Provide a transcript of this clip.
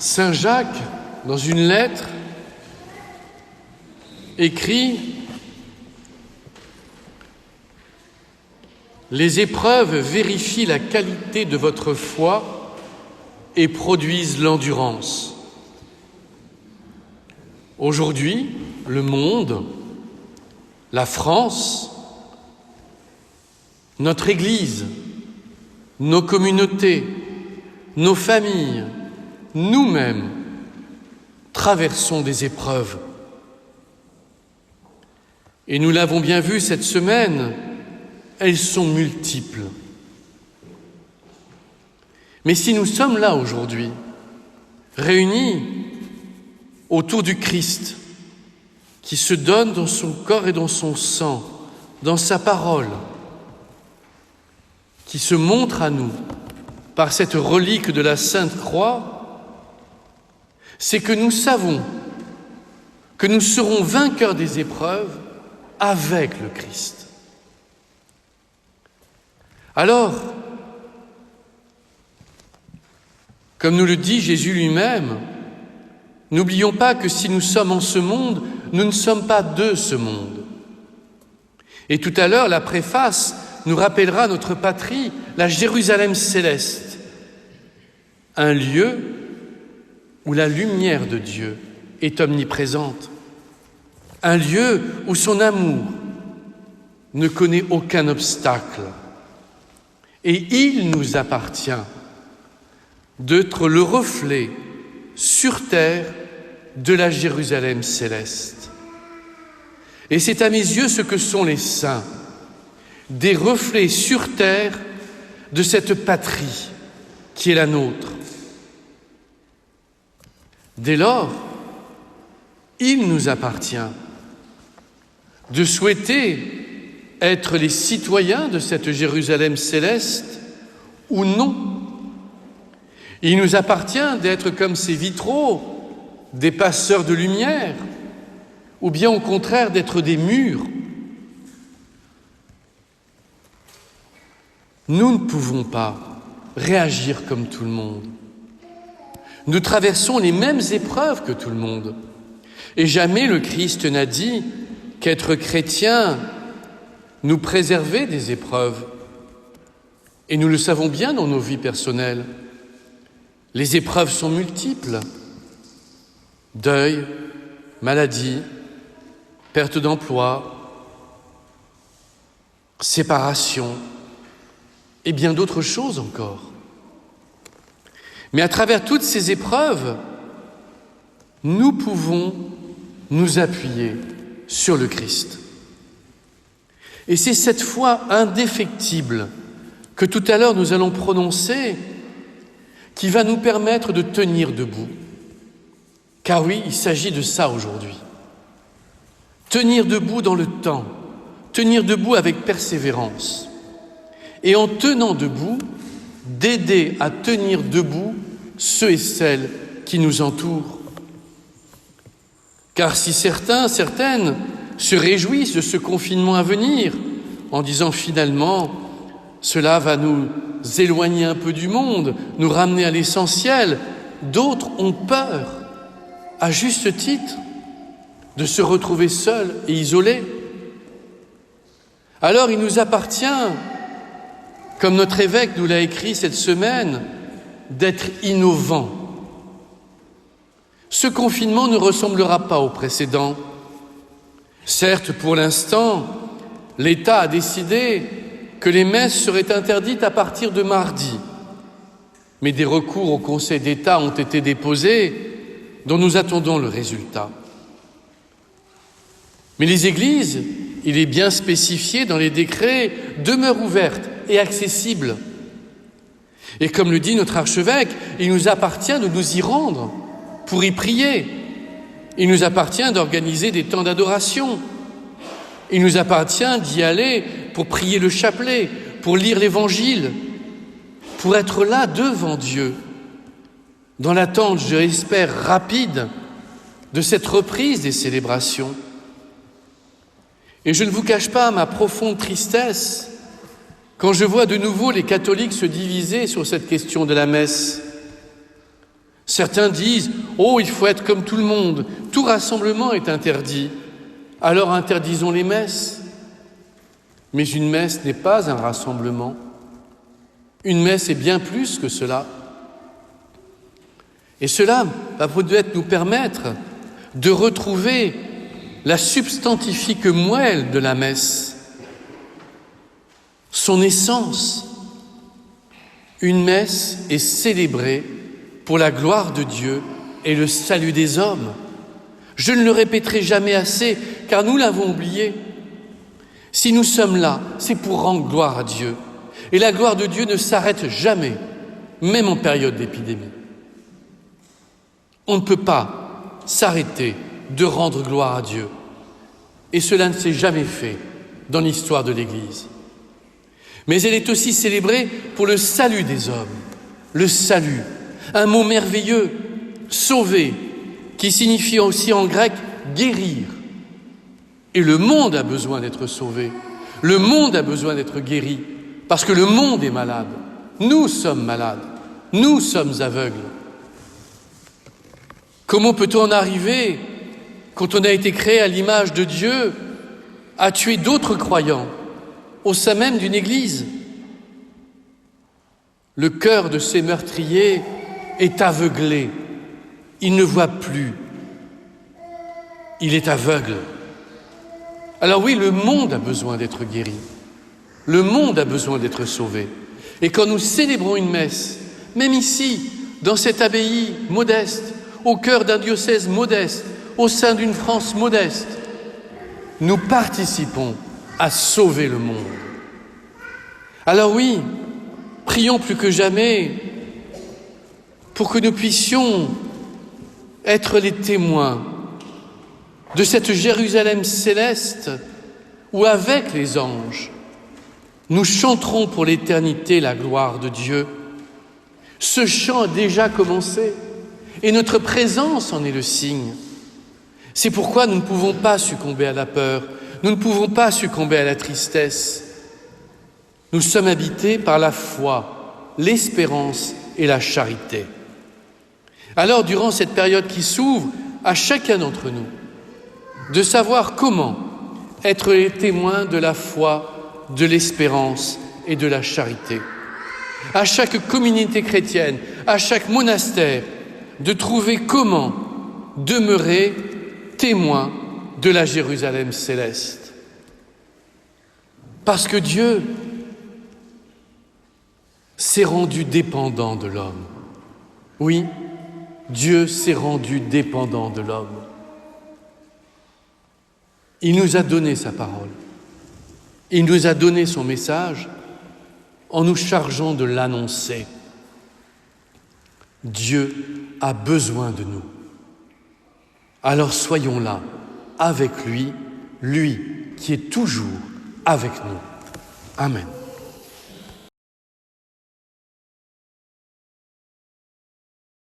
Saint Jacques, dans une lettre, écrit « Les épreuves vérifient la qualité de votre foi et produisent l'endurance. » Aujourd'hui, le monde, la France, notre Église, nos communautés, nos familles, nous-mêmes, traversons des épreuves. Et nous l'avons bien vu cette semaine, elles sont multiples. Mais si nous sommes là aujourd'hui, réunis autour du Christ, qui se donne dans son corps et dans son sang, dans sa parole, qui se montre à nous par cette relique de la Sainte Croix, c'est que nous savons que nous serons vainqueurs des épreuves avec le Christ. Alors, comme nous le dit Jésus lui-même, n'oublions pas que si nous sommes en ce monde, nous ne sommes pas de ce monde. Et tout à l'heure, la préface nous rappellera notre patrie, la Jérusalem céleste, un lieu où la lumière de Dieu est omniprésente, un lieu où son amour ne connaît aucun obstacle. Et il nous appartient d'être le reflet sur terre de la Jérusalem céleste. Et c'est à mes yeux ce que sont les saints, des reflets sur terre de cette patrie qui est la nôtre. Dès lors, il nous appartient de souhaiter être les citoyens de cette Jérusalem céleste ou non. Il nous appartient d'être comme ces vitraux, des passeurs de lumière, ou bien au contraire d'être des murs. Nous ne pouvons pas réagir comme tout le monde. Nous traversons les mêmes épreuves que tout le monde. Et jamais le Christ n'a dit qu'être chrétien nous préservait des épreuves. Et nous le savons bien dans nos vies personnelles. Les épreuves sont multiples. Deuil, maladie, perte d'emploi, séparation et bien d'autres choses encore. Mais à travers toutes ces épreuves, nous pouvons nous appuyer sur le Christ. Et c'est cette foi indéfectible que tout à l'heure nous allons prononcer qui va nous permettre de tenir debout. Car oui, il s'agit de ça aujourd'hui. Tenir debout dans le temps, tenir debout avec persévérance. Et en tenant debout, d'aider à tenir debout ceux et celles qui nous entourent. Car si certaines se réjouissent de ce confinement à venir, en disant finalement, cela va nous éloigner un peu du monde, nous ramener à l'essentiel, d'autres ont peur, à juste titre, de se retrouver seuls et isolés. Alors il nous appartient, comme notre évêque nous l'a écrit cette semaine, d'être innovants. Ce confinement ne ressemblera pas au précédent. Certes, pour l'instant, l'État a décidé que les messes seraient interdites à partir de mardi. Mais des recours au Conseil d'État ont été déposés, dont nous attendons le résultat. Mais les églises, il est bien spécifié dans les décrets, demeurent ouvertes et accessibles. Et comme le dit notre archevêque, il nous appartient de nous y rendre pour y prier. Il nous appartient d'organiser des temps d'adoration. Il nous appartient d'y aller pour prier le chapelet, pour lire l'Évangile, pour être là devant Dieu, dans l'attente, je l'espère, rapide de cette reprise des célébrations. Et je ne vous cache pas ma profonde tristesse quand je vois de nouveau les catholiques se diviser sur cette question de la messe. Certains disent « Oh, il faut être comme tout le monde, tout rassemblement est interdit, alors interdisons les messes. » Mais une messe n'est pas un rassemblement. Une messe est bien plus que cela. Et cela va peut-être nous permettre de retrouver la substantifique moelle de la messe, son essence. Une messe est célébrée pour la gloire de Dieu et le salut des hommes. Je ne le répéterai jamais assez, car nous l'avons oublié. Si nous sommes là, c'est pour rendre gloire à Dieu. Et la gloire de Dieu ne s'arrête jamais, même en période d'épidémie. On ne peut pas s'arrêter de rendre gloire à Dieu. Et cela ne s'est jamais fait dans l'histoire de l'Église. Mais elle est aussi célébrée pour le salut des hommes. Le salut, un mot merveilleux, sauver, qui signifie aussi en grec guérir. Et le monde a besoin d'être sauvé. Le monde a besoin d'être guéri, parce que le monde est malade. Nous sommes malades. Nous sommes aveugles. Comment peut-on en arriver, quand on a été créé à l'image de Dieu, à tuer d'autres croyants au sein même d'une église? Le cœur de ces meurtriers est aveuglé. Il ne voit plus. Il est aveugle. Alors oui, le monde a besoin d'être guéri. Le monde a besoin d'être sauvé. Et quand nous célébrons une messe, même ici, dans cette abbaye modeste, au cœur d'un diocèse modeste, au sein d'une France modeste, nous participons à sauver le monde. Alors oui, prions plus que jamais pour que nous puissions être les témoins de cette Jérusalem céleste où, avec les anges, nous chanterons pour l'éternité la gloire de Dieu. Ce chant a déjà commencé et notre présence en est le signe. C'est pourquoi nous ne pouvons pas succomber à la peur, nous ne pouvons pas succomber à la tristesse. Nous sommes habités par la foi, l'espérance et la charité. Alors, durant cette période qui s'ouvre, à chacun d'entre nous, de savoir comment être les témoins de la foi, de l'espérance et de la charité. À chaque communauté chrétienne, à chaque monastère, de trouver comment demeurer témoin de la Jérusalem céleste. Parce que Dieu s'est rendu dépendant de l'homme. Oui, Dieu s'est rendu dépendant de l'homme. Il nous a donné sa parole. Il nous a donné son message en nous chargeant de l'annoncer. Dieu a besoin de nous. Alors soyons là, avec lui, lui qui est toujours avec nous. Amen.